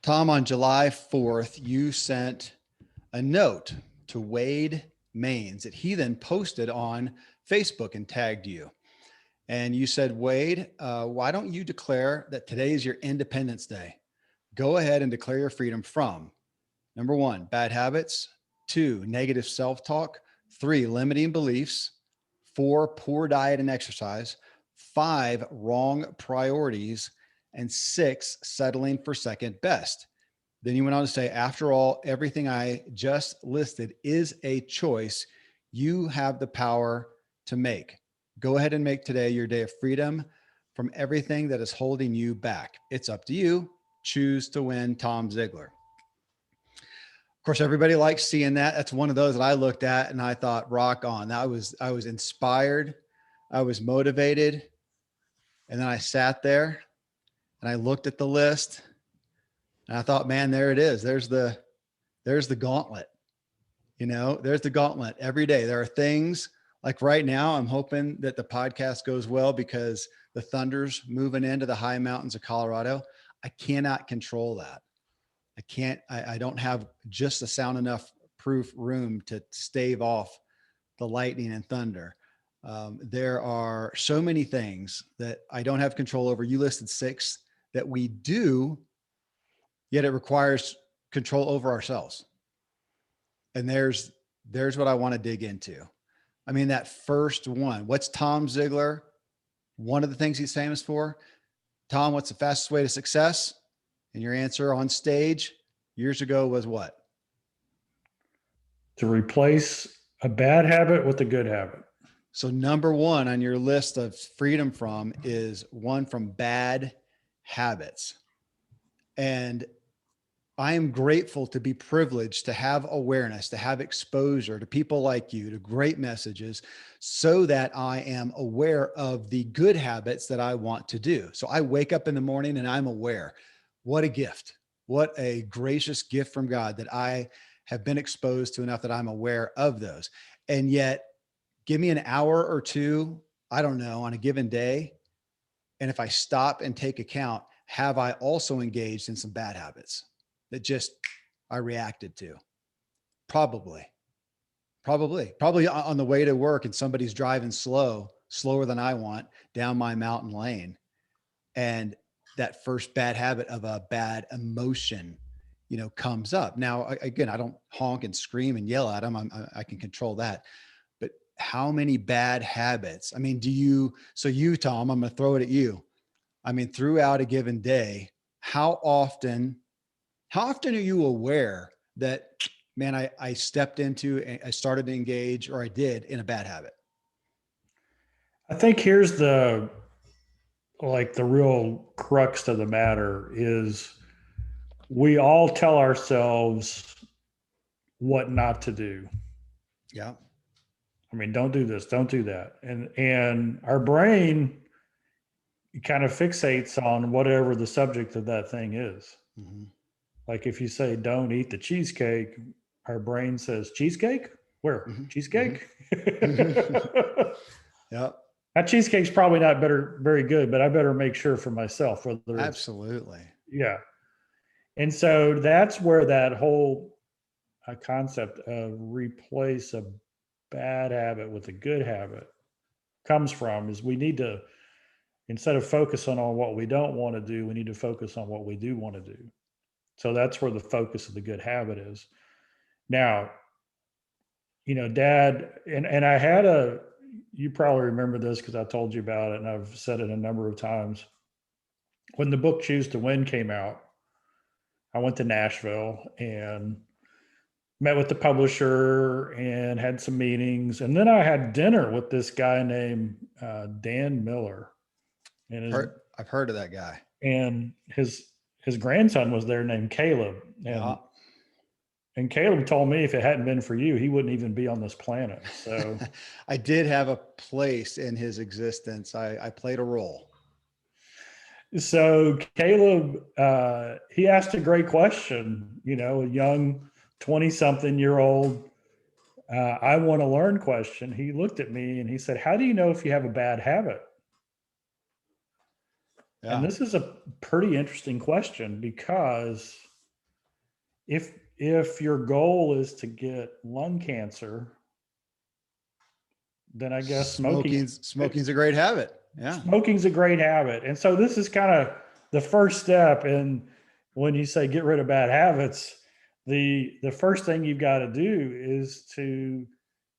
Tom, on July 4th, you sent a note to Wade Maines that he then posted on Facebook and tagged you. And you said, Wade, why don't you declare that today is your Independence Day? Go ahead and declare your freedom from number one, bad habits, two, negative self talk, three, limiting beliefs, four, poor diet and exercise, five, wrong priorities, and six, settling for second best. Then you went on to say, after all, everything I just listed is a choice you have the power to make. Go ahead and make today your day of freedom from everything that is holding you back. It's up to you. Choose to win, Tom Ziglar. Of course, everybody likes seeing that. That's one of those that I looked at and I thought, rock on. I was inspired. I was motivated. And then I sat there and I looked at the list and I thought, man, there it is. There's the gauntlet. There's the gauntlet every day. There are things like right now, I'm hoping that the podcast goes well because the Thunder's moving into the high mountains of Colorado. I cannot control that. I don't have just a sound enough proof room to stave off the lightning and thunder. There are so many things that I don't have control over. You listed six that we do, yet it requires control over ourselves. And there's what I want to dig into. I mean, that first one, what's Tom Ziglar? One of the things he's famous for. Tom, what's the fastest way to success? And your answer on stage years ago was what? To replace a bad habit with a good habit. So number one on your list of freedom from is one from bad habits. And I am grateful to be privileged to have awareness, to have exposure to people like you, to great messages, so that I am aware of the good habits that I want to do. So I wake up in the morning and I'm aware. What a gift. What a gracious gift from God that I have been exposed to enough that I'm aware of those. And yet, give me an hour or two, I don't know, on a given day. And if I stop and take account, have I also engaged in some bad habits that just I reacted to? Probably on the way to work and somebody's driving slower than I want down my mountain lane. And that first bad habit of a bad emotion, comes up. Now, again, I don't honk and scream and yell at them. I can control that. But how many bad habits? I mean, Tom, I'm going to throw it at you. I mean, throughout a given day, how often are you aware that, man, I stepped into, I started to engage, or I did, in a bad habit? I think here's the real crux of the matter is we all tell ourselves what not to do. Yeah. I mean, don't do this, don't do that. And our brain kind of fixates on whatever the subject of that thing is. Mm-hmm. Like if you say, don't eat the cheesecake, our brain says, cheesecake? Where? Mm-hmm. Cheesecake? Mm-hmm. Yep. That cheesecake's probably not very good, but I better make sure for myself whether it's. Absolutely. Yeah. And so that's where that whole concept of replace a bad habit with a good habit comes from, is we need to, instead of focusing on what we don't want to do, we need to focus on what we do want to do. So that's where the focus of the good habit is. Now, Dad, and I had you probably remember this because I told you about it and I've said it a number of times. When the book Choose to Win came out, I went to Nashville and met with the publisher and had some meetings. And then I had dinner with this guy named Dan Miller. And I've heard of that guy. And his grandson was there named Caleb. And Caleb told me if it hadn't been for you, he wouldn't even be on this planet. So I did have a place in his existence. I played a role. So Caleb, he asked a great question, a young 20-something-year-old, I want to learn question. He looked at me and he said, how do you know if you have a bad habit? Yeah. And this is a pretty interesting question because if your goal is to get lung cancer, then I guess Smoking's a great habit. Yeah. smoking's a great habit. And so this is kind of the first step. And when you say get rid of bad habits, the first thing you've got to do is to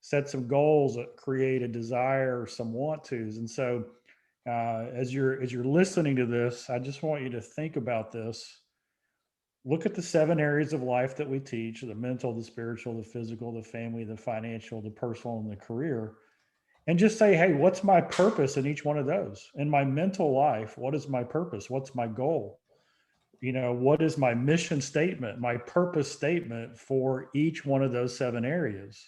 set some goals that create a desire or some want tos. And so as you're listening to this, I just want you to think about this. Look at the 7 areas of life that we teach: the mental, the spiritual, the physical, the family, the financial, the personal, and the career. And just say, hey, what's my purpose in each one of those? In my mental life, what is my purpose? What's my goal? What is my mission statement, my purpose statement for each one of those 7 areas?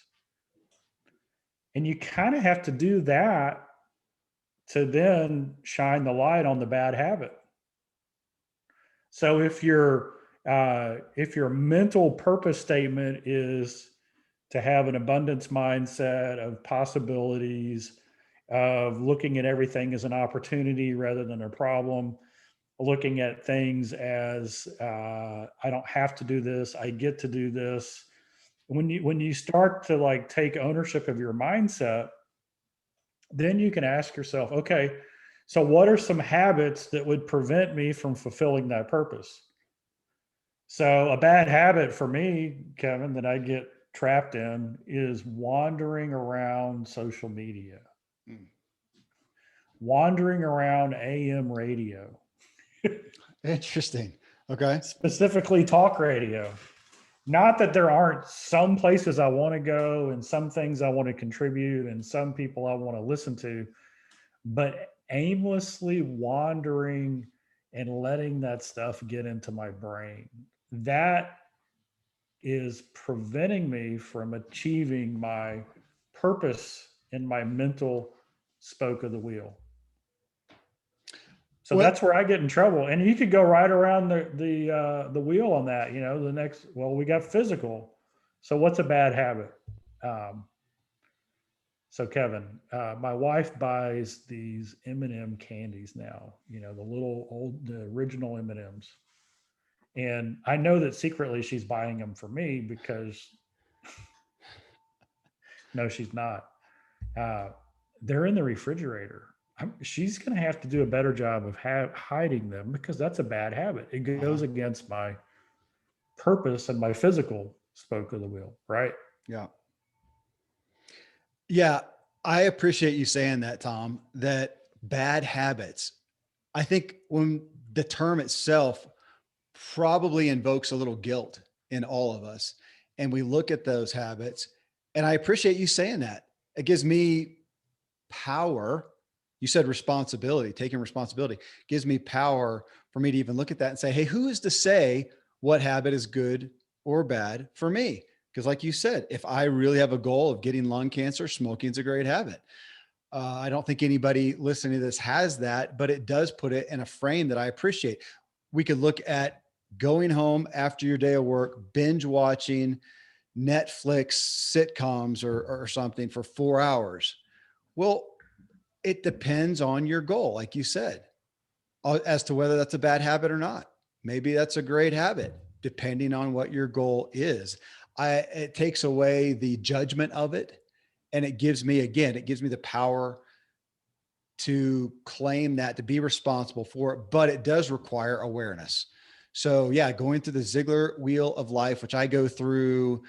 And you kind of have to do that to then shine the light on the bad habit. So if your mental purpose statement is to have an abundance mindset of possibilities, of looking at everything as an opportunity rather than a problem, looking at things as I don't have to do this, I get to do this. When you start to like take ownership of your mindset, then you can ask yourself, okay, so what are some habits that would prevent me from fulfilling that purpose? So a bad habit for me, Kevin, that I get trapped in is wandering around social media, Mm. wandering around AM radio, Interesting. Okay. specifically talk radio. Not that there aren't some places I want to go and some things I want to contribute and some people I want to listen to, but aimlessly wandering and letting that stuff get into my brain. That is preventing me from achieving my purpose in my mental spoke of the wheel. So Well, that's where I get in trouble. And you could go right around the wheel on that. The next, well, we got physical. So what's a bad habit? Um, so Kevin, my wife buys these M&M candies now. The little the original M&Ms, and I know that secretly she's buying them for me because no, she's not. Uh, they're in the refrigerator. She's going to have to do a better job of hiding them because that's a bad habit. It uh-huh. goes against my purpose and my physical spoke of the wheel, right? Yeah. Yeah. I appreciate you saying that, Tom, that bad habits, I think when the term itself probably invokes a little guilt in all of us. And we look at those habits, and I appreciate you saying that. It gives me power. You said responsibility, taking responsibility gives me power for me to even look at that and say, hey, who is to say what habit is good or bad for me? Because, like you said, if I really have a goal of getting lung cancer, smoking is a great habit. I don't think anybody listening to this has that, but it does put it in a frame that I appreciate. We could look at going home after your day of work, binge watching Netflix sitcoms or something for 4 hours. Well, it depends on your goal, like you said, as to whether that's a bad habit or not. Maybe that's a great habit, depending on what your goal is. It takes away the judgment of it. And it gives me, again, it gives me the power to claim that, to be responsible for it, but it does require awareness. So, yeah, going through the Ziglar Wheel of Life, which I go through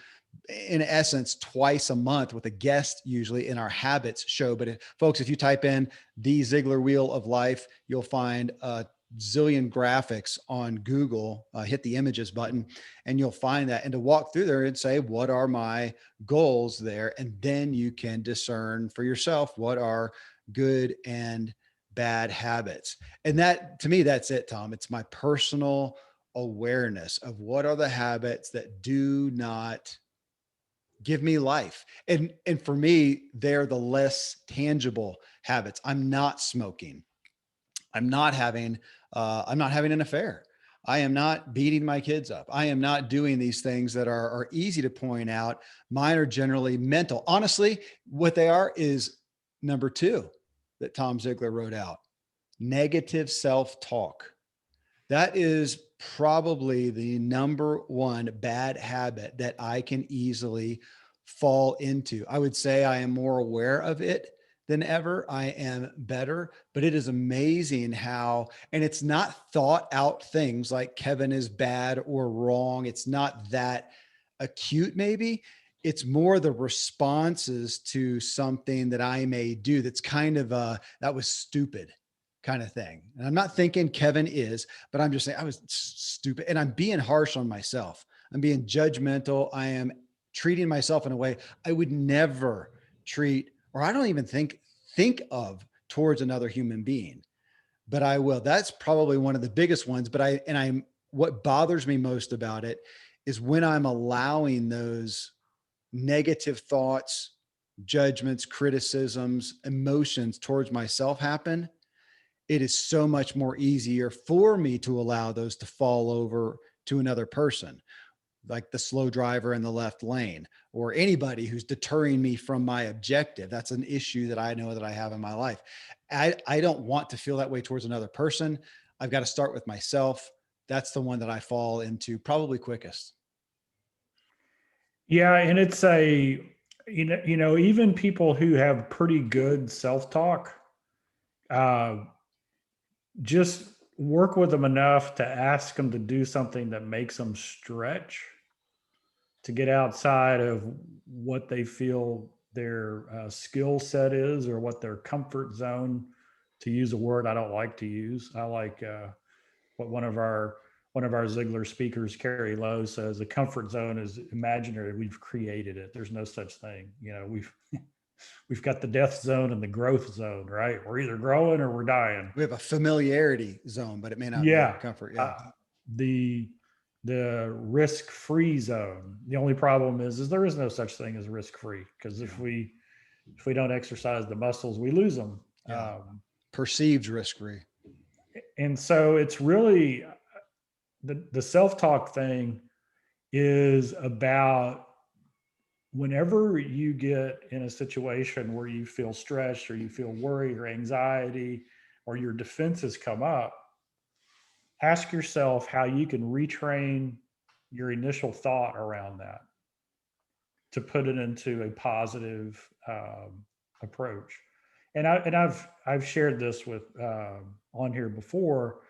in essence twice a month with a guest, usually in our habits show. But folks, if you type in the Ziglar Wheel of Life, you'll find a zillion graphics on Google. Hit the images button and you'll find that. And to walk through there and say, what are my goals there? And then you can discern for yourself what are good and bad habits. And that, to me, that's it, Tom. It's my personal awareness of what are the habits that do not give me life. And for me, they're the less tangible habits. I'm not smoking. I'm not having an affair. I am not beating my kids up. I am not doing these things that are easy to point out. Mine are generally mental. Honestly, what they are is number 2 that Tom Ziglar wrote out: negative self-talk. That is probably the number one bad habit that I can easily fall into. I would say I am more aware of it than ever. I am better, but it is amazing how, and it's not thought out things like Kevin is bad or wrong. It's not that acute, maybe. It's more the responses to something that I may do that's kind of that was stupid kind of thing. And I'm not thinking Kevin is, but I'm just saying I was stupid, and I'm being harsh on myself. I'm being judgmental. I am treating myself in a way I would never treat, or I don't even think of towards another human being, but I will. That's probably one of the biggest ones. But what bothers me most about it is when I'm allowing those negative thoughts, judgments, criticisms, emotions towards myself happen. It is so much more easier for me to allow those to fall over to another person, like the slow driver in the left lane, or anybody who's deterring me from my objective. That's an issue that I know that I have in my life. I don't want to feel that way towards another person. I've got to start with myself. That's the one that I fall into probably quickest. Yeah, and it's even people who have pretty good self-talk, uh, just work with them enough to ask them to do something that makes them stretch, to get outside of what they feel their skill set is, or what their comfort zone, to use a word I don't like to use. I like what one of our Ziglar speakers, Carrie Lowe, says: the comfort zone is imaginary. We've created it. There's no such thing. We've got the death zone and the growth zone, right? We're either growing or we're dying. We have a familiarity zone, but it may not be a Yeah. comfort. Yeah. The risk-free zone. The only problem is there is no such thing as risk-free, because if we don't exercise the muscles, we lose them. Yeah. Perceived risk-free. And so it's really the self-talk thing is about whenever you get in a situation where you feel stressed, or you feel worry or anxiety, or your defenses come up, ask yourself how you can retrain your initial thought around that to put it into a positive approach. And I've shared this with on here before,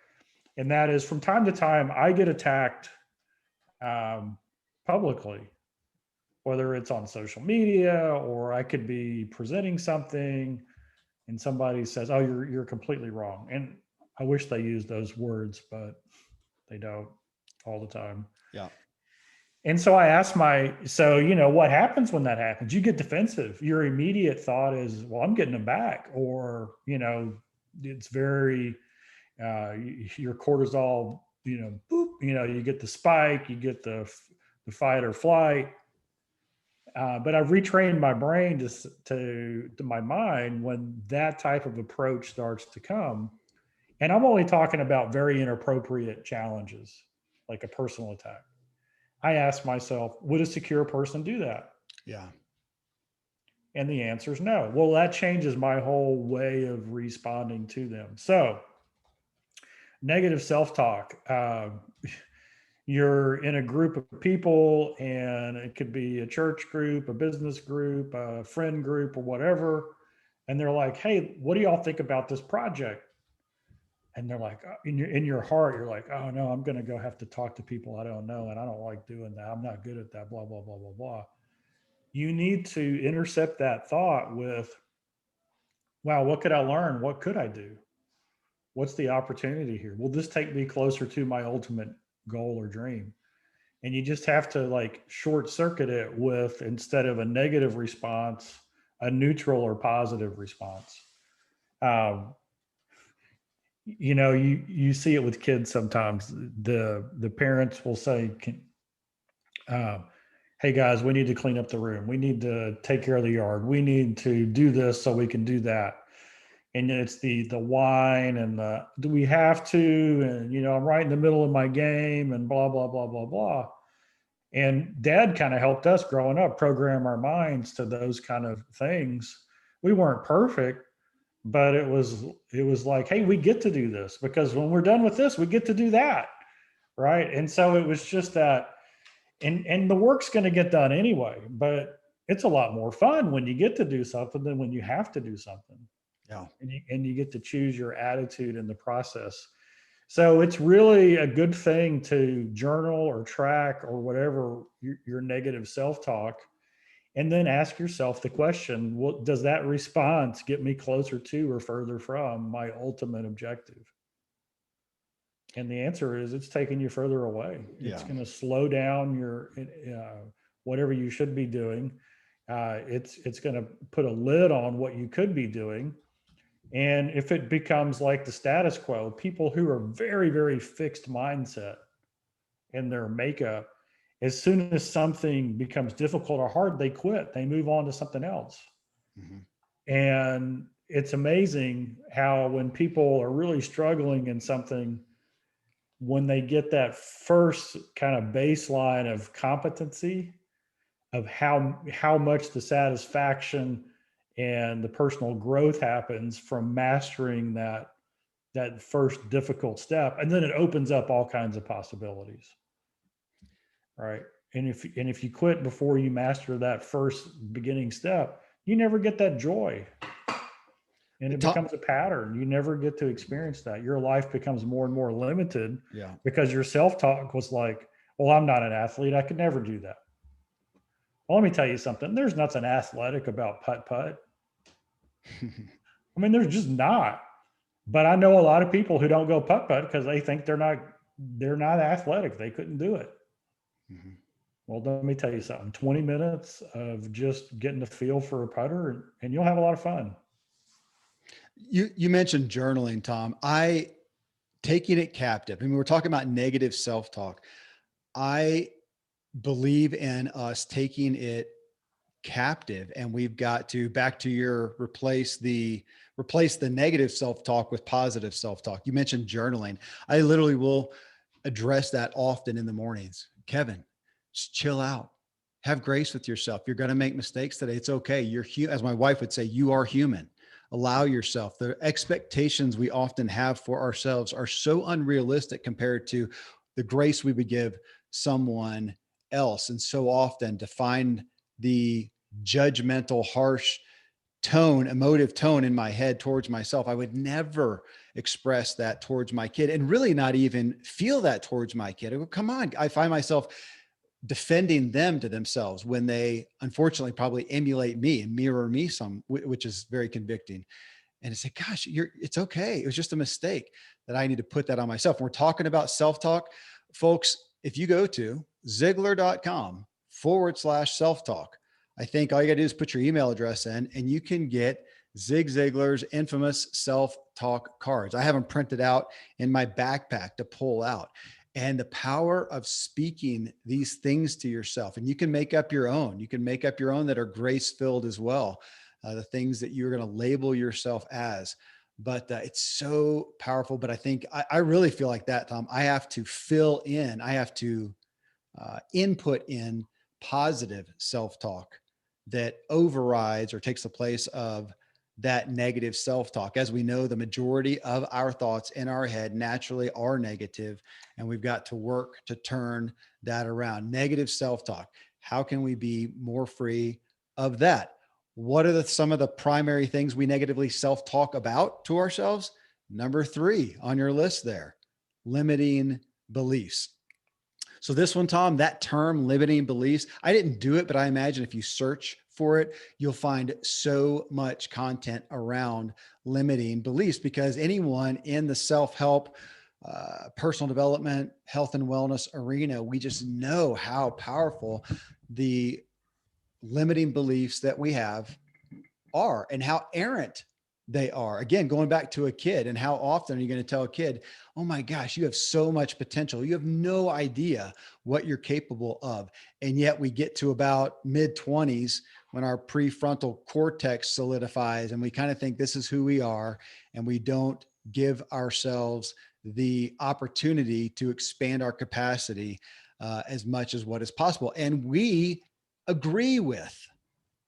and that is, from time to time I get attacked um, publicly, whether it's on social media, or I could be presenting something and somebody says, "Oh, you're completely wrong." And I wish they used those words, but they don't all the time. Yeah. And so I asked what happens when that happens? You get defensive. Your immediate thought is, well, I'm getting them back. Or, it's very, your cortisol, boop, you get the spike, you get the fight or flight. But I've retrained my brain to my mind when that type of approach starts to come. And I'm only talking about very inappropriate challenges, like a personal attack. I ask myself, would a secure person do that? Yeah. And the answer is no. Well, that changes my whole way of responding to them. So, negative self talk. You're in a group of people, and it could be a church group, a business group, a friend group, or whatever. And they're like, "Hey, what do y'all think about this project?" And they're like, in your heart, you're like, "Oh no, I'm going to go have to talk to people I don't know, and I don't like doing that. I'm not good at that, blah, blah, blah, blah, blah." You need to intercept that thought with, "Wow, what could I learn? What could I do? What's the opportunity here? Will this take me closer to my ultimate goal or dream?" And you just have to like short circuit it with, instead of a negative response, a neutral or positive response. Um, you see it with kids sometimes. The parents will say, "Hey guys, we need to clean up the room. We need to take care of the yard. We need to do this so we can do that." And it's the whine and the, "Do we have to?" And I'm right in the middle of my game, and blah blah blah blah blah. And dad kind of helped us growing up program our minds to those kind of things. We weren't perfect, but it was like, "Hey, we get to do this, because when we're done with this, we get to do that." Right. And so it was just that, and the work's going to get done anyway, but it's a lot more fun when you get to do something than when you have to do something. Yeah. And you get to choose your attitude in the process. So it's really a good thing to journal or track or whatever your negative self-talk, and then ask yourself the question, well, does that response get me closer to or further from my ultimate objective? And the answer is it's taking you further away. It's Yeah. going to slow down your whatever you should be doing. It's going to put a lid on what you could be doing. And if it becomes like the status quo, people who are very, very fixed mindset in their makeup, as soon as something becomes difficult or hard, they quit. They move on to something else. Mhm. And it's amazing how when people are really struggling in something, when they get that first kind of baseline of competency of how much the satisfaction and the personal growth happens from mastering that first difficult step, and then it opens up all kinds of possibilities, right? And if you quit before you master that first beginning step, you never get that joy, and it Tom, becomes a pattern. You never get to experience that. Your life becomes more and more limited yeah. because your self-talk was like, well, I'm not an athlete, I could never do that. Well, let me tell you something, there's nothing athletic about putt putt. I mean, there's just not. But I know a lot of people who don't go putt putt because they think they're not athletic. They couldn't do it. Mhm. Well, let me tell you something. 20 minutes of just getting the feel for a putter, and you'll have a lot of fun. You mentioned journaling, Tom. I taking it captive. I mean, we're talking about negative self-talk. I believe in us taking it captive, and we've got to back to your replace the negative self-talk with positive self-talk. You mentioned journaling. I literally will address that often in the mornings. Kevin, just chill out. Have grace with yourself. You're going to make mistakes today. It's okay. As my wife would say, you are human. Allow yourself. The expectations we often have for ourselves are so unrealistic compared to the grace we would give someone else. And so often to find the judgmental, harsh tone, emotive tone in my head towards myself, I would never express that towards my kid, and really not even feel that towards my kid. I go, come on. I find myself defending them to themselves when they unfortunately probably emulate me and mirror me which is very convicting. And it's like, gosh, it's okay. It was just a mistake that I need to put that on myself. When we're talking about self-talk, folks, if you go to Ziglar.com/self-talk, I think all you gotta do is put your email address in and you can get Zig Ziglar's infamous self-talk cards. I have them printed out in my backpack to pull out. And the power of speaking these things to yourself, and you can make up your own. You can make up your own that are grace-filled as well. The things that you're going to label yourself as. But it's so powerful. But I think I really feel like that, Tom. I have to fill in, I have to input in positive self talk that overrides or takes the place of that negative self talk. As we know, the majority of our thoughts in our head naturally are negative, and we've got to work to turn that around. Negative self talk. How can we be more free of that? What are some of the primary things we negatively self talk about to ourselves? Number 3 on your list there, limiting beliefs. So this one, Tom, that term limiting beliefs, I didn't do it, but I imagine if you search for it, you'll find so much content around limiting beliefs, because anyone in the self-help, personal development, health and wellness arena, we just know how powerful the limiting beliefs that we have are and how errant they are. Again, going back to a kid, and how often are you going to tell a kid, oh my gosh, you have so much potential. You have no idea what you're capable of. And yet we get to about mid-20s when our prefrontal cortex solidifies and we kind of think this is who we are. And we don't give ourselves the opportunity to expand our capacity as much as what is possible. And we agree with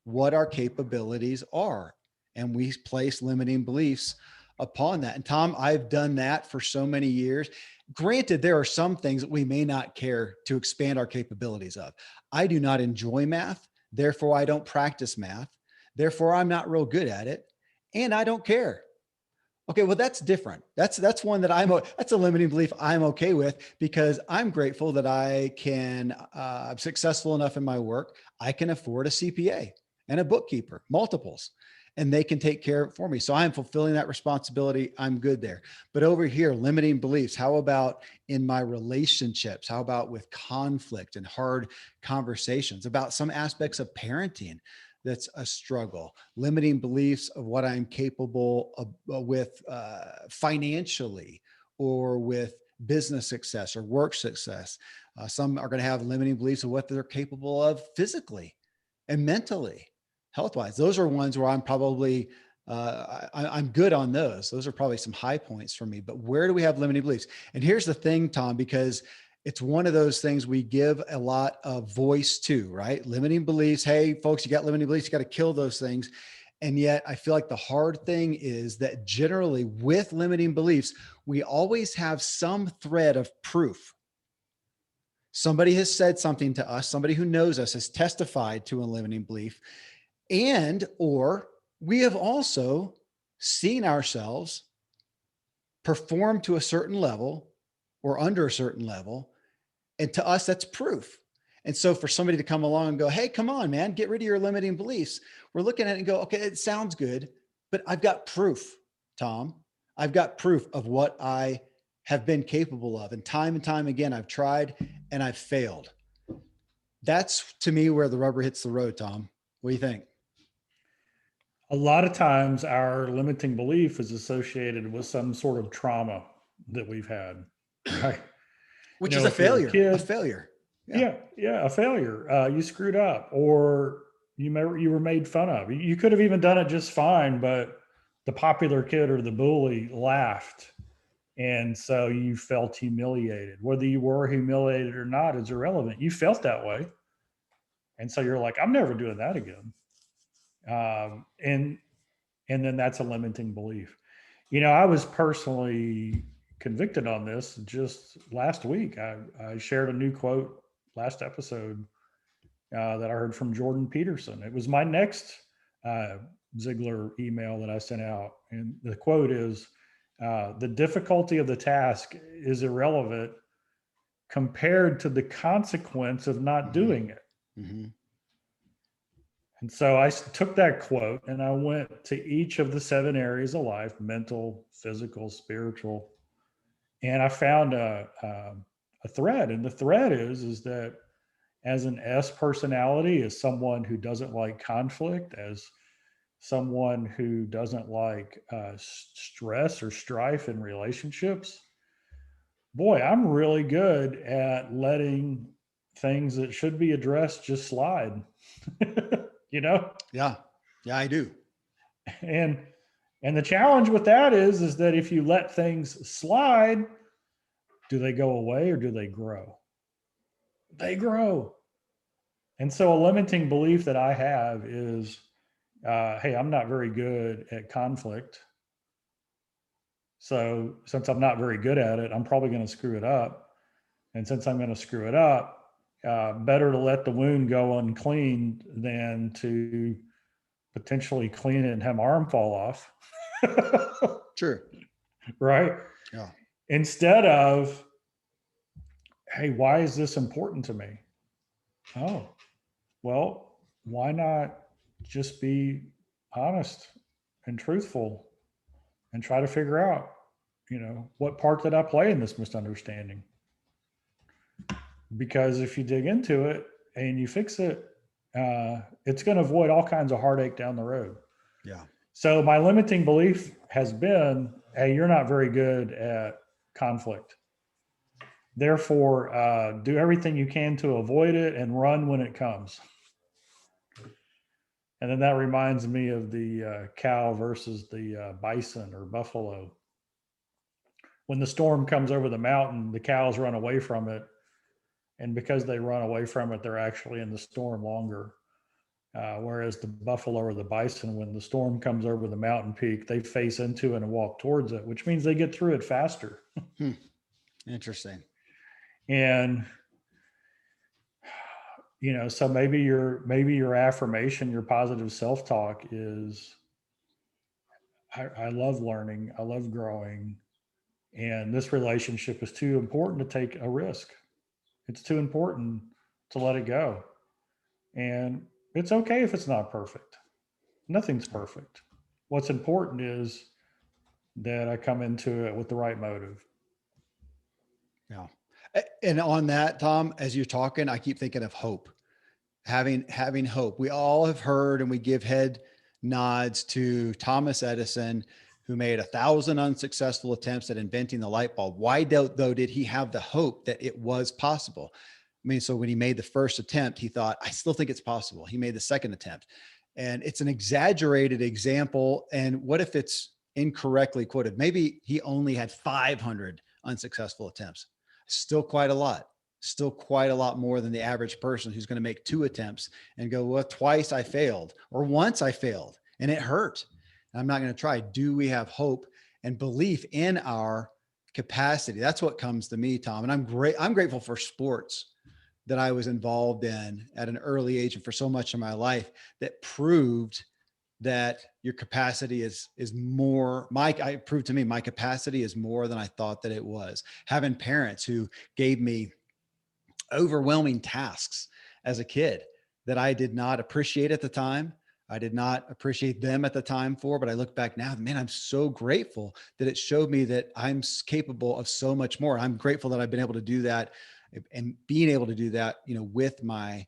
what our capabilities are. And we place limiting beliefs upon that. And Tom, I've done that for so many years. Granted, there are some things that we may not care to expand our capabilities of. I do not enjoy math. Therefore, I don't practice math. Therefore, I'm not real good at it. And I don't care. Okay, well, that's different. That's one that that's a limiting belief I'm okay with, because I'm grateful that I'm successful enough in my work. I can afford a CPA and a bookkeeper, multiples, and they can take care of it for me. So I'm fulfilling that responsibility. I'm good there. But over here, limiting beliefs. How about in my relationships? How about with conflict and hard conversations about some aspects of parenting? That's a struggle. Limiting beliefs of what I'm capable of with financially, or with business success or work success. Some are going to have limiting beliefs of what they're capable of physically and mentally, health wise. Those are ones where I'm probably I'm good on those. Those are probably some high points for me. But where do we have limiting beliefs? And here's the thing, Tom, because it's one of those things we give a lot of voice to, right? Limiting beliefs. Hey, folks, you got limiting beliefs. You got to kill those things. And yet I feel like the hard thing is that generally with limiting beliefs, we always have some thread of proof. Somebody has said something to us, somebody who knows us has testified to a limiting belief, and or we have also seen ourselves perform to a certain level or under a certain level. And to us, that's proof. And so for somebody to come along and go, hey, come on, man, get rid of your limiting beliefs. We're looking at it and go, okay, it sounds good, but I've got proof, Tom. I've got proof of what I have been capable of. And time again, I've tried and I've failed. That's to me where the rubber hits the road, Tom. What do you think? A lot of times our limiting belief is associated with some sort of trauma that we've had, right? Which is a If you're a failure, a kid, failure. Yeah. yeah, a failure. You screwed up, or you were made fun of. You could have even done it just fine, but the popular kid or the bully laughed, and so you felt humiliated. Whether you were humiliated or not is irrelevant. You felt that way, and so you're like, I'm never doing that again. And then that's a limiting belief. I was personally convicted on this just last week. I shared a new quote last episode that I heard from Jordan Peterson. It was my next uh, Ziglar email that I sent out. And the quote is, the difficulty of the task is irrelevant compared to the consequence of not Mm-hmm. doing it. Mm-hmm. And so I took that quote and I went to each of the 7 areas of life: mental, physical, spiritual. And I found a thread. And the thread is that as an S personality, as someone who doesn't like conflict, as someone who doesn't like stress or strife in relationships, boy, I'm really good at letting things that should be addressed just slide. you know Yeah. Yeah, I do. and and the challenge with that is that if you let things slide, do they go away or do they grow? They grow. And so a limiting belief that I have is, hey, I'm not very good at conflict. So since I'm not very good at it, I'm probably going to screw it up. And since I'm going to screw it up, better to let the wound go uncleaned than to potentially clean it and have my arm fall off. Sure. Right? Yeah. Instead of, hey, why is this important to me? Oh, well, why not just be honest and truthful and try to figure out, what part did I play in this misunderstanding? Because if you dig into it and you fix it, it's going to avoid all kinds of heartache down the road. Yeah. So my limiting belief has been, hey, you're not very good at conflict. Therefore, do everything you can to avoid it and run when it comes. And then that reminds me of the cow versus the bison or buffalo. When the storm comes over the mountain, the cows run away from it. And because they run away from it, they're actually in the storm longer. Whereas the buffalo or the bison, when the storm comes over the mountain peak, they face into it and walk towards it, which means they get through it faster. Hmm. Interesting. And, so maybe your affirmation, your positive self-talk is, I love learning. I love growing. And this relationship is too important to take a risk. It's too important to let it go. And it's okay if it's not perfect. Nothing's perfect. What's important is that I come into it with the right motive. Yeah. And on that, Tom, as you're talking, I keep thinking of hope. Having hope. We all have heard and we give head nods to Thomas Edison, who made 1,000 unsuccessful attempts at inventing the light bulb. Why though did he have the hope that it was possible? I mean, so when he made the first attempt, he thought, I still think it's possible. He made the second attempt. And it's an exaggerated example. And what if it's incorrectly quoted? Maybe he only had 500 unsuccessful attempts. Still quite a lot. Still quite a lot more than the average person who's going to make 2 attempts and go, well, twice I failed or once I failed and it hurt. I'm not going to try. Do we have hope and belief in our capacity? That's what comes to me, Tom. And I'm grateful for sports that I was involved in at an early age and for so much of my life that proved that your capacity is more. I proved to me my capacity is more than I thought that it was. Having parents who gave me overwhelming tasks as a kid that I did not appreciate at the time. I did not appreciate them at the time for, but I look back now, man, I'm so grateful that it showed me that I'm capable of so much more. I'm grateful that I've been able to do that and being able to do that, with my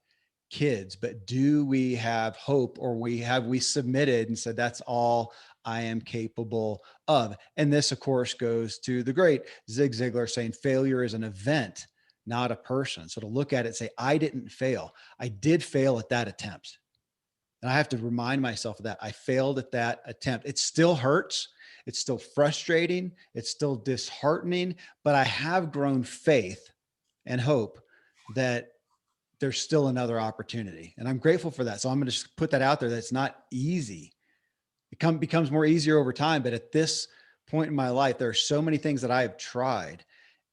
kids. But do we have hope, or we submitted and said, that's all I am capable of? And this, of course, goes to the great Zig Ziglar saying failure is an event, not a person. So to look at it and say, I didn't fail. I did fail at that attempt. And I have to remind myself of that. I failed at that attempt. It still hurts. It's still frustrating. It's still disheartening, but I have grown faith and hope that there's still another opportunity. And I'm grateful for that. So I'm going to just put that out there. That's not easy. It becomes more easier over time. But at this point in my life, there are so many things that I have tried.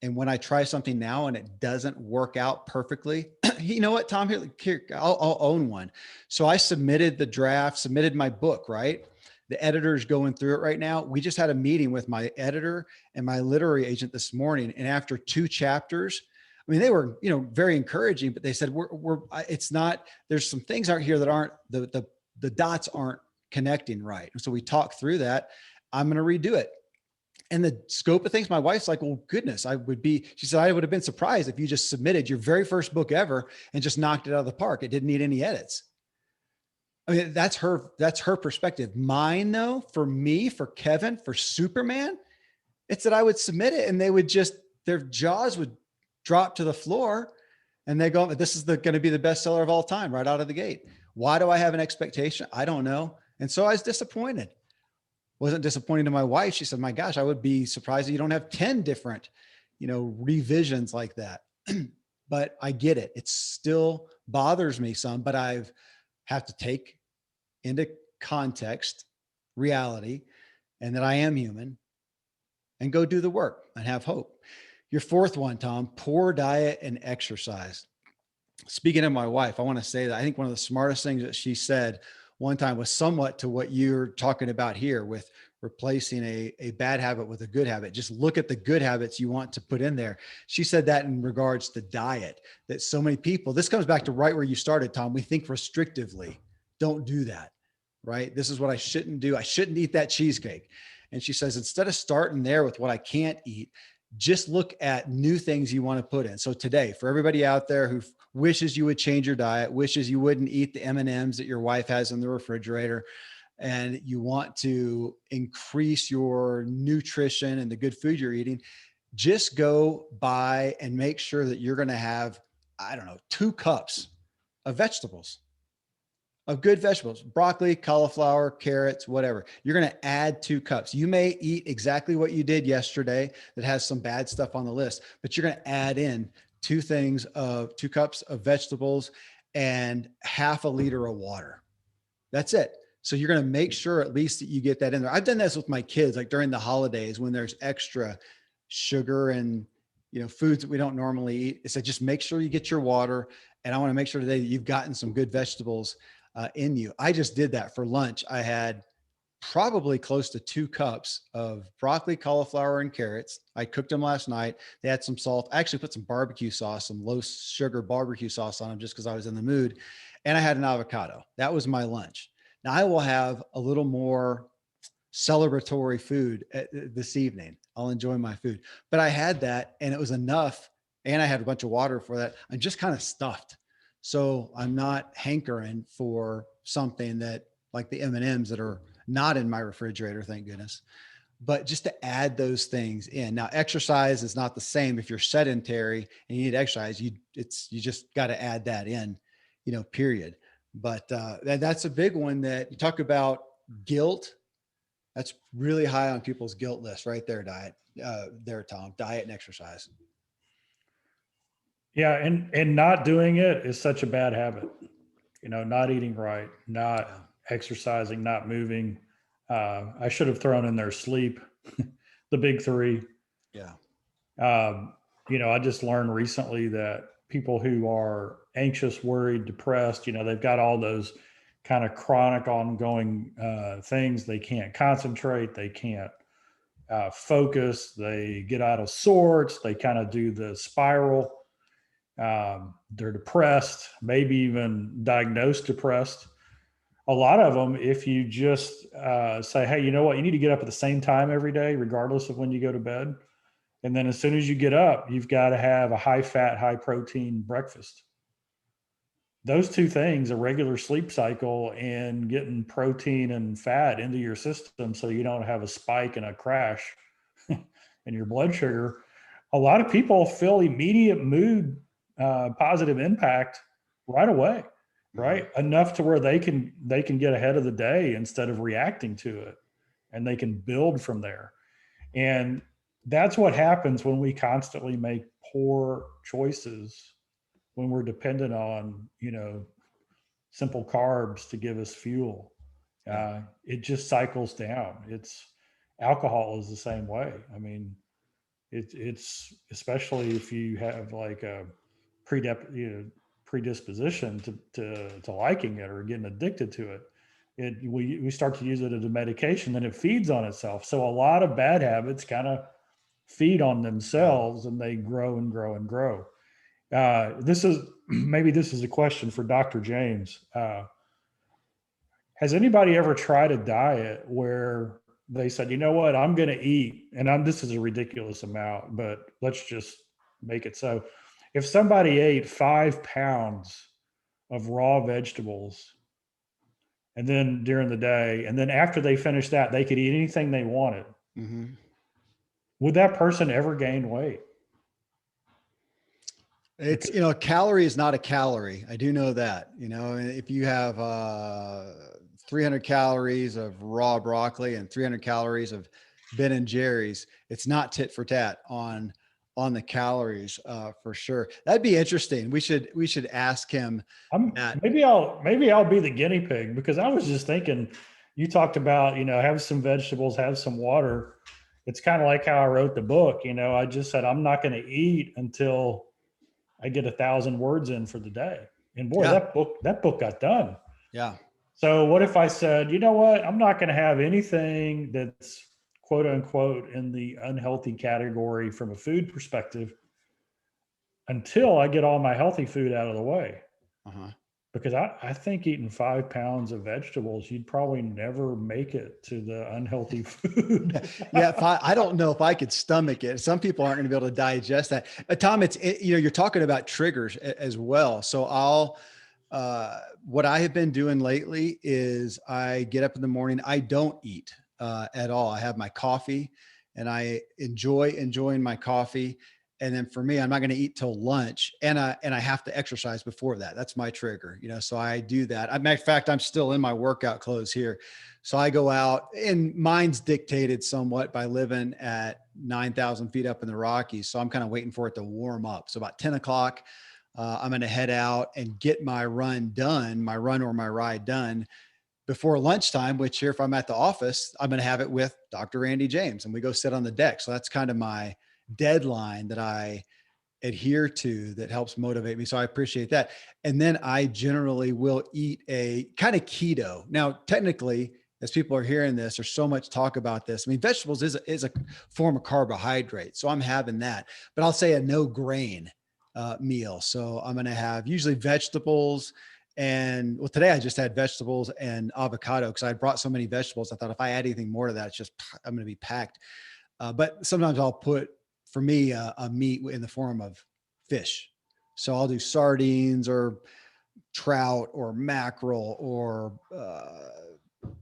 And when I try something now and it doesn't work out perfectly, you know what, Tom, here I'll own one. So I submitted the draft, submitted my book, right? The editor's going through it right now. We just had a meeting with my editor and my literary agent this morning. And after 2 chapters, I mean, they were, very encouraging, but they said, it's not, there's some things out here that aren't, the dots aren't connecting right. And so we talked through that. I'm going to redo it. And the scope of things, my wife's like, well, goodness, she said, I would have been surprised if you just submitted your very first book ever and just knocked it out of the park. It didn't need any edits. I mean, that's her perspective. Mine though, for me, for Kevin, for Superman, it's that I would submit it and their jaws would drop to the floor and they go, this is going to be the bestseller of all time right out of the gate. Why do I have an expectation? I don't know. And so I was disappointed. Wasn't disappointing to my wife. She said, my gosh, I would be surprised that you don't have 10 different, revisions like that. But I get it. It still bothers me some, but I've have to take into context reality and that I am human and go do the work and have hope. Your 4th one, Tom, poor diet and exercise. Speaking of my wife, I want to say that I think one of the smartest things that she said one time was somewhat to what you're talking about here with replacing a bad habit with a good habit. Just look at the good habits you want to put in there. She said that in regards to diet, that so many people, this comes back to right where you started, Tom. We think restrictively. Don't do that, right? This is what I shouldn't do. I shouldn't eat that cheesecake. And she says, instead of starting there with what I can't eat, just look at new things you want to put in. So today, for everybody out there who wishes you would change your diet, wishes you wouldn't eat the M&Ms that your wife has in the refrigerator, and you want to increase your nutrition and the good food you're eating, just go buy and make sure that you're going to have, 2 cups of vegetables, of good vegetables, broccoli, cauliflower, carrots, whatever. You're going to add 2 cups. You may eat exactly what you did yesterday that has some bad stuff on the list, but you're going to add in 2 cups of vegetables and half a liter of water. That's it. So you're going to make sure at least that you get that in there. I've done this with my kids, like during the holidays when there's extra sugar and foods that we don't normally eat. It said, just make sure you get your water. And I want to make sure today that you've gotten some good vegetables in you. I just did that for lunch. I had probably close to 2 cups of broccoli, cauliflower, and carrots. I cooked them last night. They had some salt. I actually put some barbecue sauce, some low sugar barbecue sauce on them just because I was in the mood. And I had an avocado. That was my lunch. Now I will have a little more celebratory food this evening. I'll enjoy my food, but I had that and it was enough. And I had a bunch of water for that. I'm just kind of stuffed. So I'm not hankering for something that like the M&Ms that are not in my refrigerator, thank goodness. But just to add those things in. Now, exercise is not the same. If you're sedentary and you need exercise, you just got to add that in, period. But that's a big one that you talk about guilt. That's really high on people's guilt list right there, Tom, diet and exercise. Yeah. And not doing it is such a bad habit, not eating right, not exercising, not moving. I should have thrown in there sleep, the big three. Yeah. I just learned recently that people who are anxious, worried, depressed, they've got all those kind of chronic ongoing things. They can't concentrate. They can't focus. They get out of sorts. They kind of do the spiral. They're depressed, maybe even diagnosed depressed. A lot of them, if you just say, hey, you know what, you need to get up at the same time every day, regardless of when you go to bed. And then as soon as you get up, you've got to have a high fat, high protein breakfast. Those two things, a regular sleep cycle and getting protein and fat into your system so you don't have a spike and a crash in your blood sugar. A lot of people feel immediate mood positive impact right away, right? Mm-hmm. Enough to where they can get ahead of the day instead of reacting to it, and they can build from there. And that's what happens when we constantly make poor choices, when we're dependent on, simple carbs to give us fuel. It just cycles down. Alcohol is the same way. I mean, it's especially if you have like a predisposition to liking it or getting addicted to it. We start to use it as a medication, then it feeds on itself. So a lot of bad habits kind of feed on themselves, and they grow and grow and grow. This is a question for Dr. James. Has anybody ever tried a diet where they said, you know what, I'm going to eat, and this is a ridiculous amount, but let's just make it so. If somebody ate 5 pounds of raw vegetables, and then during the day, and then after they finished that, they could eat anything they wanted. Mm-hmm. Would that person ever gain weight? It's, a calorie is not a calorie. I do know that, if you have 300 calories of raw broccoli and 300 calories of Ben and Jerry's, it's not tit for tat on the calories for sure. That'd be interesting. We should ask him. Maybe I'll be the guinea pig, because I was just thinking, you talked about, have some vegetables, have some water. It's kind of like how I wrote the book. I just said, I'm not going to eat until I get 1,000 words in for the day. And boy, that book got done. Yeah. So what if I said, you know what, I'm not going to have anything that's quote unquote in the unhealthy category from a food perspective until I get all my healthy food out of the way. Uh-huh. Because I think eating 5 pounds of vegetables, you'd probably never make it to the unhealthy food. Yeah, I don't know if I could stomach it. Some people aren't going to be able to digest that. Tom, you're talking about triggers as well. So what I have been doing lately is I get up in the morning. I don't eat at all. I have my coffee, and I enjoying my coffee. And then for me, I'm not going to eat till lunch, and I have to exercise before that. That's my trigger, so I do that. In fact, I'm still in my workout clothes here. So I go out, and mine's dictated somewhat by living at 9,000 feet up in the Rockies. So I'm kind of waiting for it to warm up. So about 10 o'clock, I'm going to head out and get my run or my ride done before lunchtime, which here, if I'm at the office, I'm going to have it with Dr. Randy James, and we go sit on the deck. So that's kind of my deadline that I adhere to that helps motivate me. So I appreciate that. And then I generally will eat a kind of keto. Now, technically, as people are hearing this, there's so much talk about this. I mean, vegetables is a form of carbohydrate. So I'm having that, but I'll say a no grain meal. So I'm going to have usually vegetables. And well, today I just had vegetables and avocado because I brought so many vegetables. I thought if I add anything more to that, it's just, I'm going to be packed. But sometimes I'll put, for me, a meat in the form of fish. So I'll do sardines or trout or mackerel or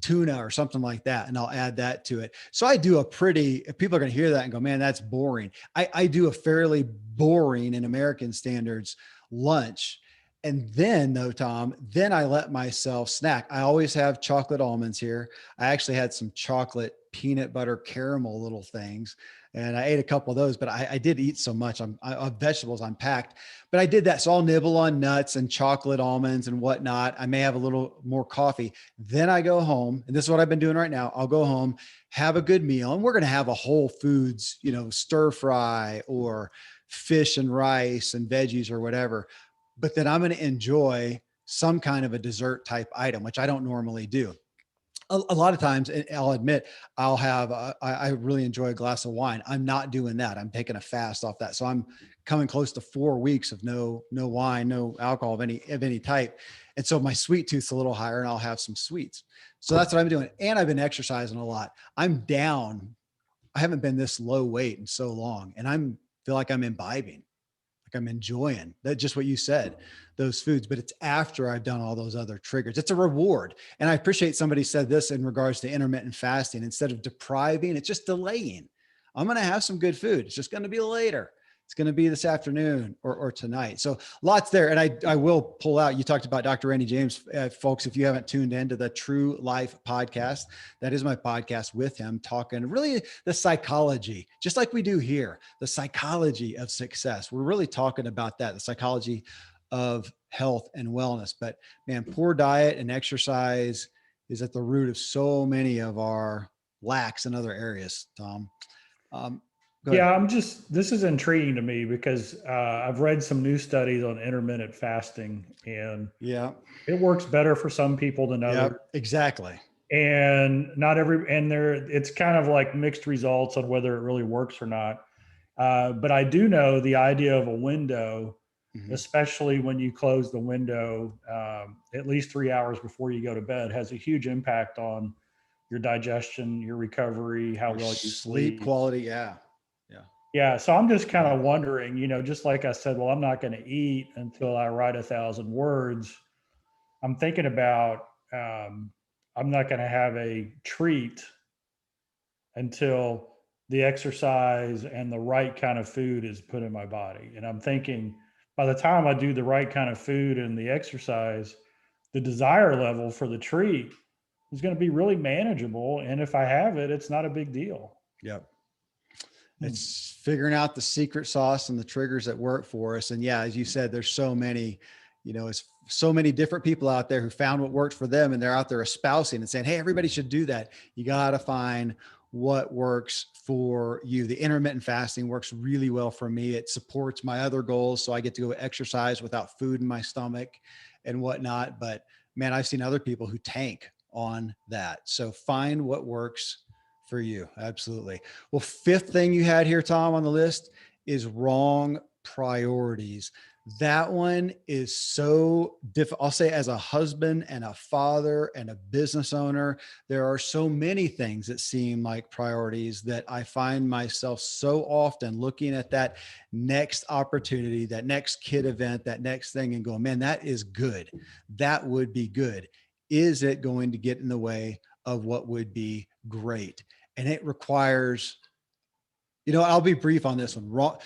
tuna or something like that. And I'll add that to it. So I do a pretty, people are going to hear that and go, man, that's boring. I do a fairly boring in American standards lunch. And then though, Tom, then I let myself snack. I always have chocolate almonds here. I actually had some chocolate peanut butter caramel little things. And I ate a couple of those, but I did eat so much. Of vegetables, I'm packed, but I did that. So I'll nibble on nuts and chocolate almonds and whatnot. I may have a little more coffee. Then I go home, and this is what I've been doing right now. I'll go home, have a good meal, and we're going to have a whole foods, stir fry or fish and rice and veggies or whatever. But then I'm going to enjoy some kind of a dessert type item, which I don't normally do. A lot of times, and I'll admit, I'll have, I really enjoy a glass of wine. I'm not doing that. I'm taking a fast off that. So I'm coming close to 4 weeks of no wine, no alcohol of any type. And so my sweet tooth's a little higher and I'll have some sweets. So that's what I'm doing. And I've been exercising a lot. I'm down. I haven't been this low weight in so long, and feel like I'm imbibing, like I'm enjoying that, just what you said, those foods, but it's after I've done all those other triggers. It's a reward. And I appreciate somebody said this in regards to intermittent fasting. Instead of depriving, it's just delaying. I'm going to have some good food. It's just going to be later. It's going to be this afternoon or tonight. So lots there. And I will pull out, you talked about Dr. Randy James, folks. If you haven't tuned into the True Life podcast, that is my podcast with him, talking really the psychology, just like we do here, the psychology of success. We're really talking about that, the psychology of health and wellness. But man, poor diet and exercise is at the root of so many of our lacks in other areas, Tom. Go ahead. Yeah, this is intriguing to me because I've read some new studies on intermittent fasting, and Yeah. it works better for some people than Yeah, others. exactly. And not every, and there, it's kind of like mixed results on whether it really works or not. But I do know the idea of a window, Mhm. especially when you close the window at least 3 hours before you go to bed, has a huge impact on your digestion, your recovery, how Your well you sleep sleep. quality. Yeah. Yeah. Yeah, so I'm just kind of wondering, just like I said, well, I'm not going to eat until I write 1,000 words. I'm thinking about I'm not going to have a treat until the exercise and the right kind of food is put in my body. And I'm thinking by the time I do the right kind of food and the exercise, the desire level for the treat is going to be really manageable. And if I have it, it's not a big deal. Yep. Hmm. It's figuring out the secret sauce and the triggers that work for us. And yeah, as you said, there's so many, it's so many different people out there who found what worked for them, and they're out there espousing and saying, hey, everybody should do that. You got to find what works for you. The intermittent fasting works really well for me. It supports my other goals. So I get to go exercise without food in my stomach and whatnot. But man, I've seen other people who tank on that. So find what works for you. Absolutely. Well, fifth thing you had here, Tom, on the list is wrong priorities. That one is so difficult. I'll say, as a husband and a father and a business owner, there are so many things that seem like priorities that I find myself so often looking at that next opportunity, that next kid event, that next thing, and going, man, that is good. That would be good. Is it going to get in the way of what would be great? And it requires, I'll be brief on this one.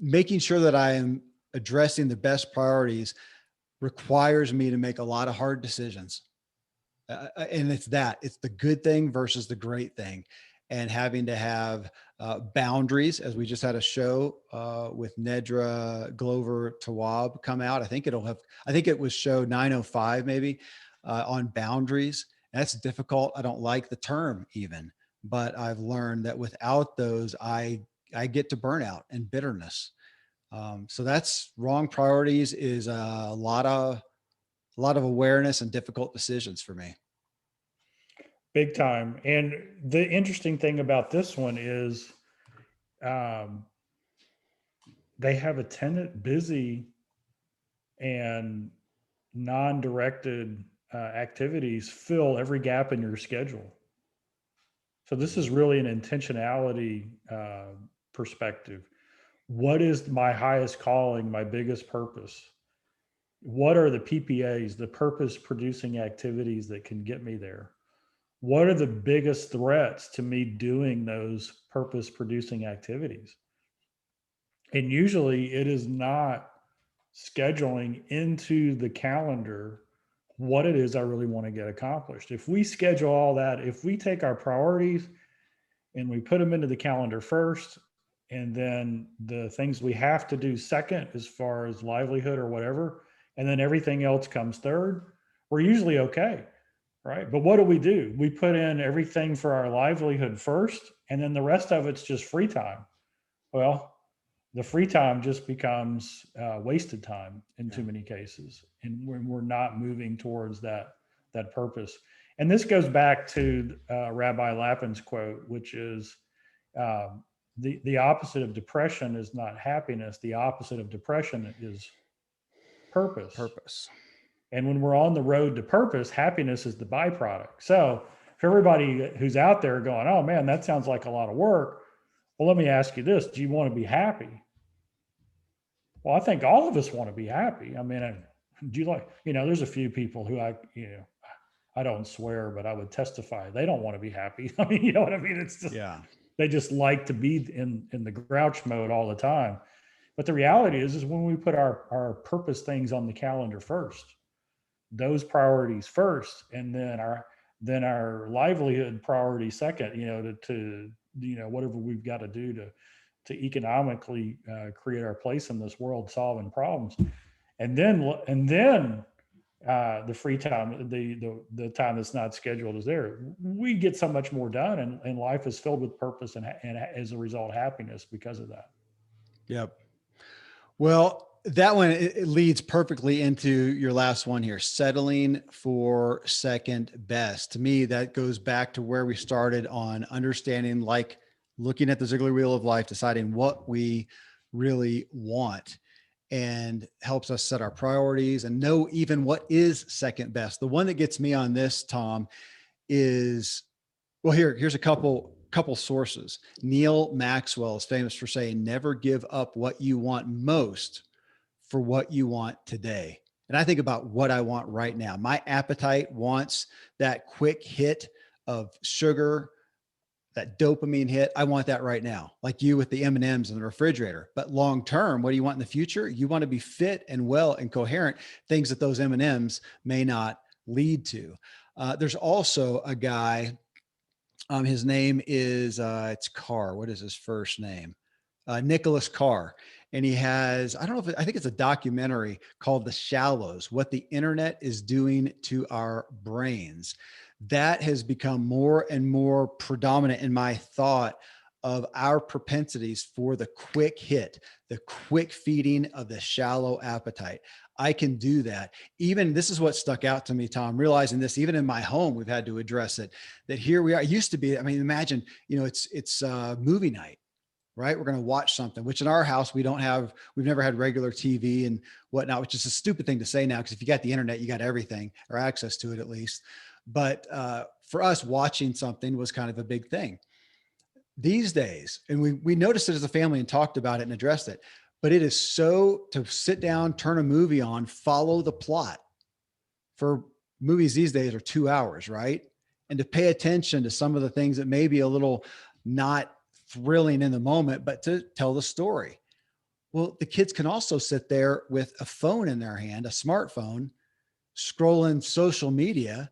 Making sure that I am addressing the best priorities requires me to make a lot of hard decisions. And it's the good thing versus the great thing. And having to have boundaries, as we just had a show with Nedra Glover Tawab come out. I think it was show 905 maybe on boundaries. And that's difficult. I don't like the term even, but I've learned that without those, I get to burnout and bitterness. So that's wrong priorities is a lot of awareness and difficult decisions for me. Big time. And the interesting thing about this one is um, they have a tenant busy and non-directed activities fill every gap in your schedule. So this is really an intentionality perspective. What is my highest calling, my biggest purpose? What are the PPAs, the purpose producing activities that can get me there? What are the biggest threats to me doing those purpose producing activities? And usually it is not scheduling into the calendar what it is I really want to get accomplished. If we schedule all that, if we take our priorities and we put them into the calendar first, and then the things we have to do second, as far as livelihood or whatever, and then everything else comes third, we're usually okay. Right. But what do? We put in everything for our livelihood first, and then the rest of it's just free time. Well, the free time just becomes wasted time in too Yeah. many cases, and when we're not moving towards that purpose. And this goes back to Rabbi Lapin's quote, which is the opposite of depression is not happiness. The opposite of depression is purpose. Purpose. And when we're on the road to purpose, happiness is the byproduct. So for everybody who's out there going, oh man, that sounds like a lot of work. Well, let me ask you this. Do you want to be happy? Well, I think all of us want to be happy. I mean, do you like, there's a few people who I don't swear, but I would testify. They don't want to be happy. I mean, you know what I mean? It's just, Yeah. they just like to be in the grouch mode all the time. But the reality is when we put our purpose things on the calendar first, those priorities first, and then our livelihood priority second, to whatever we've got to do to economically create our place in this world, solving problems, and then the free time, the time that's not scheduled is there. We get so much more done, and life is filled with purpose and as a result, happiness because of that. Yep. Well, that one it leads perfectly into your last one here, settling for second best. To me, that goes back to where we started on understanding, like looking at the Ziglar wheel of life, deciding what we really want, and helps us set our priorities and know even what is second best. The one that gets me on this, Tom, is, well, here's a couple sources. Neil Maxwell is famous for saying, never give up what you want most for what you want today. And I think about what I want right now. My appetite wants that quick hit of sugar, that dopamine hit. I want that right now, like you with the M&Ms in the refrigerator. But long term, what do you want in the future? You want to be fit and well and coherent, things that those M&Ms may not lead to. There's also a guy, his name is, it's Carr. What is his first name? Nicholas Carr. And he has, I don't know if I think it's a documentary called The Shallows, what the internet is doing to our brains. That has become more and more predominant in my thought of our propensities for the quick hit, the quick feeding of the shallow appetite. I can do that. Even this is what stuck out to me, Tom, realizing this, even in my home, we've had to address it, that here we are. It used to be, I mean, imagine, it's movie night, right? We're going to watch something, which in our house, we've never had regular TV and whatnot, which is a stupid thing to say now, because if you got the internet, you got everything, or access to it at least. But for us, watching something was kind of a big thing these days. And we noticed it as a family and talked about it and addressed it. But it is so to sit down, turn a movie on, follow the plot. For movies these days are 2 hours, right? And to pay attention to some of the things that may be a little not thrilling in the moment, but to tell the story. Well, the kids can also sit there with a phone in their hand, a smartphone, scrolling social media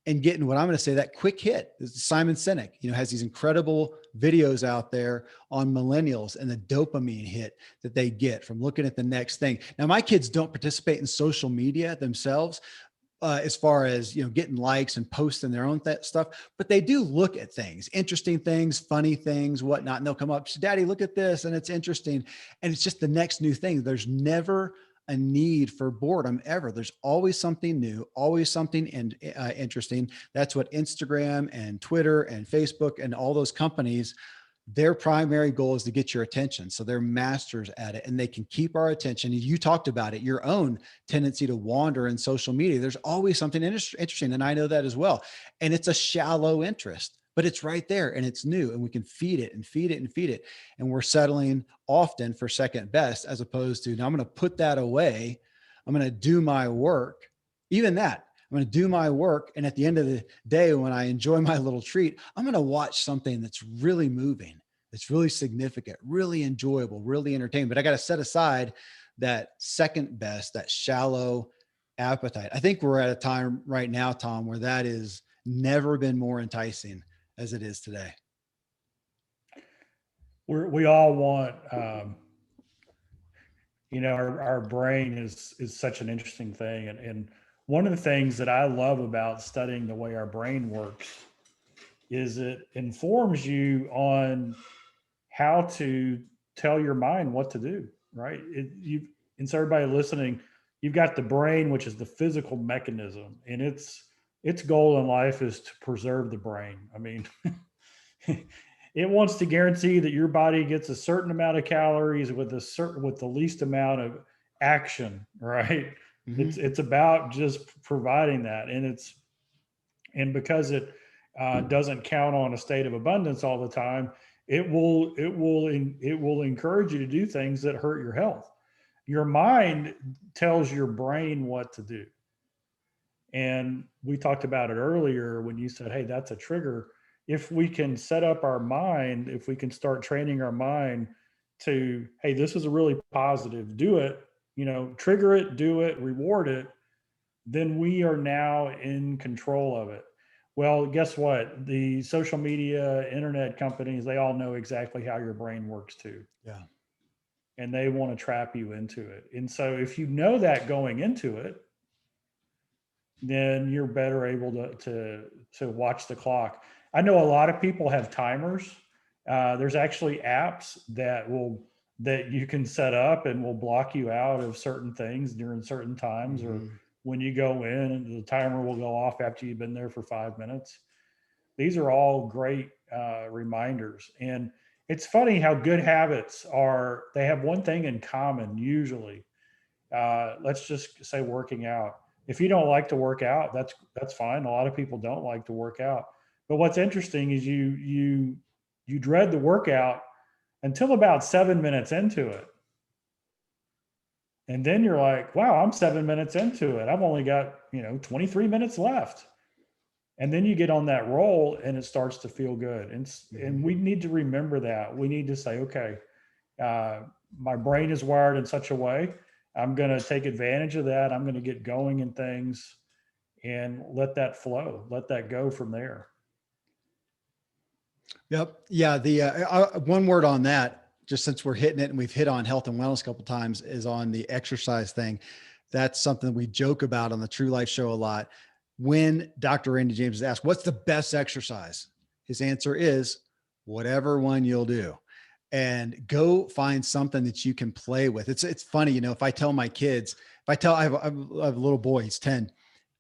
and getting what I'm going to say, that quick hit. Simon Sinek, has these incredible videos out there on millennials and the dopamine hit that they get from looking at the next thing. Now, my kids don't participate in social media themselves. as far as, getting likes and posting their own stuff, but they do look at things, interesting things, funny things, whatnot. And they'll come up, Daddy, look at this. And it's interesting. And it's just the next new thing. There's never a need for boredom ever. There's always something new, always something interesting. That's what Instagram and Twitter and Facebook and all those companies, their primary goal is to get your attention. So they're masters at it, and they can keep our attention. You talked about it, your own tendency to wander in social media. There's always something interesting. And I know that as well. And it's a shallow interest, but it's right there and it's new, and we can feed it and feed it and feed it. And we're settling often for second best, as opposed to, now I'm going to put that away. I'm going to do my work. Even that, I'm going to do my work. And at the end of the day, when I enjoy my little treat, I'm going to watch something that's really moving, that's really significant, really enjoyable, really entertaining. But I got to set aside that second best, that shallow appetite. I think we're at a time right now, Tom, where that is never been more enticing as it is today. We all want, our brain is such an interesting thing. And one of the things that I love about studying the way our brain works is it informs you on how to tell your mind what to do, right? And so everybody listening, you've got the brain, which is the physical mechanism, and its goal in life is to preserve the brain. I mean, it wants to guarantee that your body gets a certain amount of calories with the least amount of action, right? Mm-hmm. It's about just providing that, and because it doesn't count on a state of abundance all the time, it will encourage you to do things that hurt your health. Your mind tells your brain what to do. And we talked about it earlier when you said, hey, that's a trigger. If we can set up our mind, if we can start training our mind to, hey, this is a really positive, do it, trigger it, do it, reward it, then we are now in control of it. Well, guess what? The social media, internet companies, they all know exactly how your brain works too. Yeah. And they want to trap you into it. And so if you know that going into it, then you're better able to watch the clock. I know a lot of people have timers. There's actually apps that you can set up and will block you out of certain things during certain times, mm-hmm. or when you go in and the timer will go off after you've been there for 5 minutes. These are all great reminders. And it's funny how good habits they have one thing in common usually. Let's just say working out. If you don't like to work out, that's fine. A lot of people don't like to work out. But what's interesting is you dread the workout until about 7 minutes into it. And then you're like, wow, I'm 7 minutes into it. I've only got, 23 minutes left. And then you get on that roll and it starts to feel good. And we need to remember that. We need to say, okay, my brain is wired in such a way. I'm going to take advantage of that. I'm going to get going in things and let that flow, let that go from there. Yep. Yeah. The one word on that, just since we're hitting it and we've hit on health and wellness a couple of times, is on the exercise thing. That's something we joke about on the True Life Show a lot. When Dr. Randy James is asked, what's the best exercise? His answer is whatever one you'll do. And go find something that you can play with. It's funny, if I tell my kids, I have a little boy, he's 10. If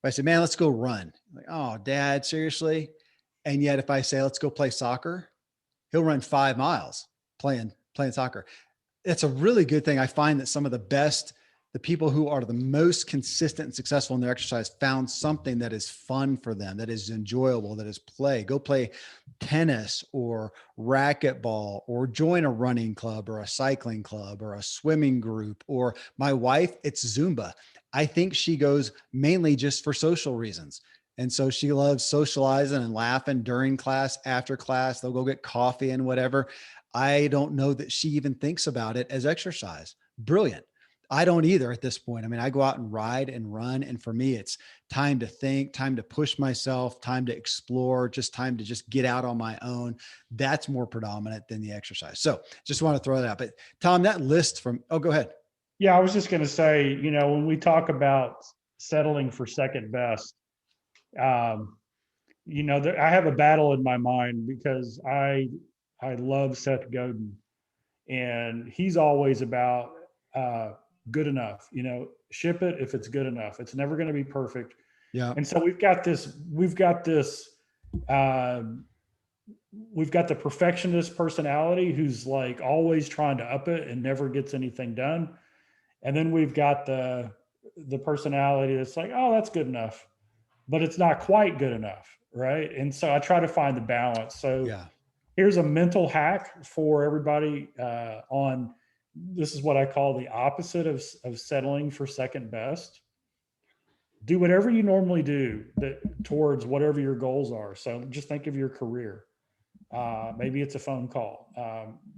I say, man, let's go run. Like, oh, Dad, seriously? And yet if I say, let's go play soccer, he'll run 5 miles playing soccer. It's a really good thing. I find that some of the people who are the most consistent and successful in their exercise found something that is fun for them, that is enjoyable, that is play. Go play tennis or racquetball, or join a running club or a cycling club or a swimming group. Or my wife, it's Zumba. I think she goes mainly just for social reasons. And so she loves socializing and laughing during class, after class. They'll go get coffee and whatever. I don't know that she even thinks about it as exercise. Brilliant. I don't either at this point. I mean, I go out and ride and run. And for me, it's time to think, time to push myself, time to explore, time to get out on my own. That's more predominant than the exercise. So just want to throw that out. But Tom, that list go ahead. Yeah, I was just going to say, when we talk about settling for second best. I have a battle in my mind because I love Seth Godin, and he's always about good enough. Ship it if it's good enough. It's never going to be perfect. Yeah. And so uh, we've got the perfectionist personality who's like always trying to up it and never gets anything done. And then we've got the personality that's like, oh, that's good enough, but it's not quite good enough, right? And so I try to find the balance. So Yeah. here's a mental hack for everybody on this is what I call the opposite of settling for second best. Do whatever you normally do towards whatever your goals are. So just think of your career. Maybe it's a phone call.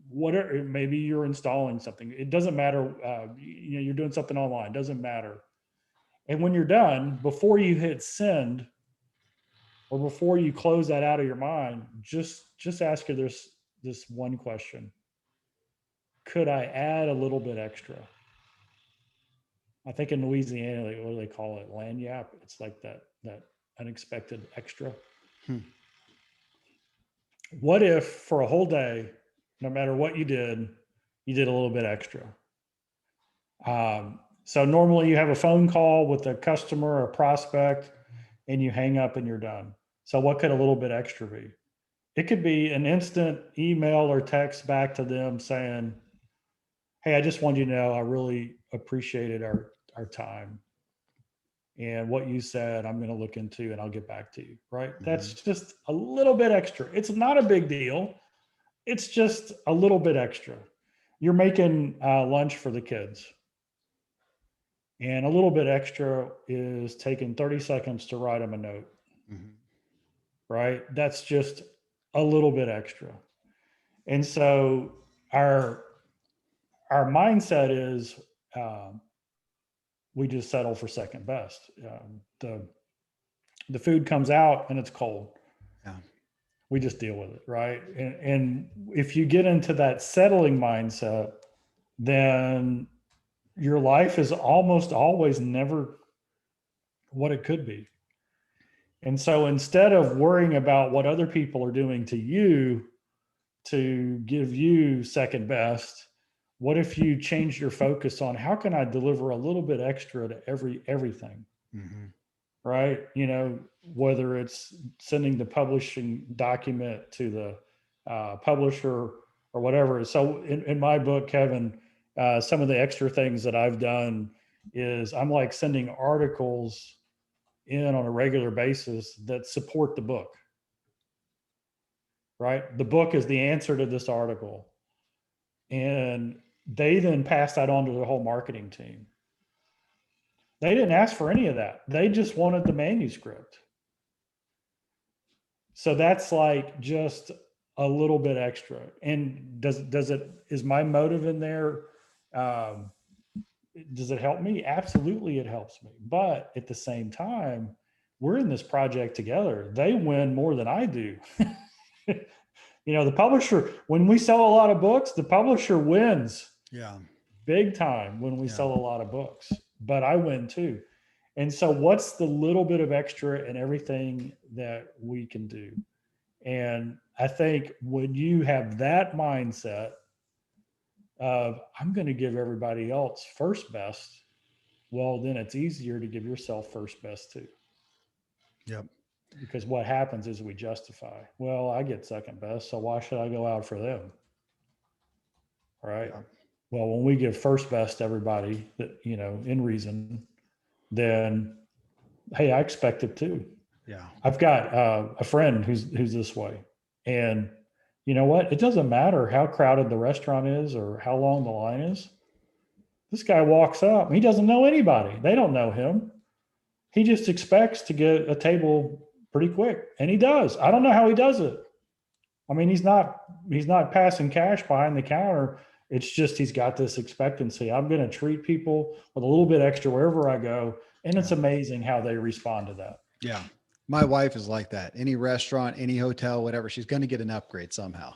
Whatever, maybe you're installing something. It doesn't matter. You're doing something online. It doesn't matter. And when you're done, before you hit send or before you close that out of your mind, just ask you this one question: could I add a little bit extra? I think in Louisiana, what do they call it? Lagniappe. It's like that unexpected extra. What if for a whole day, no matter what you did a little bit extra? So normally you have a phone call with a customer or a prospect and you hang up and you're done. So what could a little bit extra be? It could be an instant email or text back to them saying, hey, I just wanted you to know I really appreciated our time. And what you said, I'm going to look into and I'll get back to you, right? Mm-hmm. That's just a little bit extra. It's not a big deal. It's just a little bit extra. You're making lunch for the kids. And a little bit extra is taking 30 seconds to write them a note, right? That's just a little bit extra. And so our mindset is we just settle for second best. The food comes out and it's cold. Yeah. We just deal with it, right? And if you get into that settling mindset, then your life is almost always never what it could be. And so instead of worrying about what other people are doing to you to give you second best, what if you change your focus on how can I deliver a little bit extra to everything? Mm-hmm. Right? Whether it's sending the publishing document to the publisher or whatever. So in my book, Kevin, some of the extra things that I've done is I'm like sending articles in on a regular basis that support the book. Right? The book is the answer to this article. And they then pass that on to the whole marketing team. They didn't ask for any of that. They just wanted the manuscript. So that's like just a little bit extra. And is my motive in there? Does it help me? Absolutely, it helps me. But at the same time, we're in this project together. They win more than I do. The publisher, when we sell a lot of books, the publisher wins. Yeah. Big time when we sell a lot of books, but I win too. And so what's the little bit of extra in everything that we can do? And I think when you have that mindset of, I'm going to give everybody else first best, well, then it's easier to give yourself first best too. Yep. Because what happens is we justify, well, I get second best, so why should I go out for them? Right. Yeah. Well, when we give first best to everybody that, in reason, then, hey, I expect it too. Yeah. I've got a friend who's this way. And you know what? It doesn't matter how crowded the restaurant is or how long the line is. This guy walks up. He doesn't know anybody. They don't know him. He just expects to get a table pretty quick. And he does. I don't know how he does it. I mean, he's not passing cash behind the counter. It's just he's got this expectancy. I'm going to treat people with a little bit extra wherever I go. And it's amazing how they respond to that. Yeah. My wife is like that. Any restaurant, any hotel, whatever, she's going to get an upgrade somehow.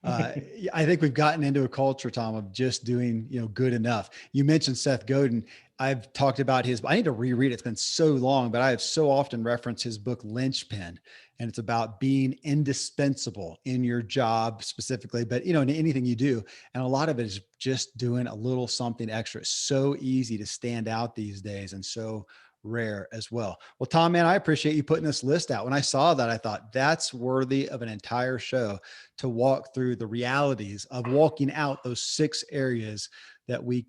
I think we've gotten into a culture, Tom, of just doing, good enough. You mentioned Seth Godin. I've talked about I need to reread it. It's been so long, but I have so often referenced his book, Lynchpin, and it's about being indispensable in your job specifically, but, in anything you do. And a lot of it is just doing a little something extra. It's so easy to stand out these days. And so rare as well. Well, Tom, man, I appreciate you putting this list out. When I saw that, I thought that's worthy of an entire show to walk through the realities of walking out those 6 areas that we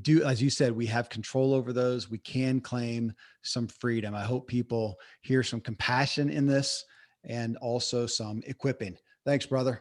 do, as you said, we have control over those. We can claim some freedom. I hope people hear some compassion in this and also some equipping. Thanks, brother.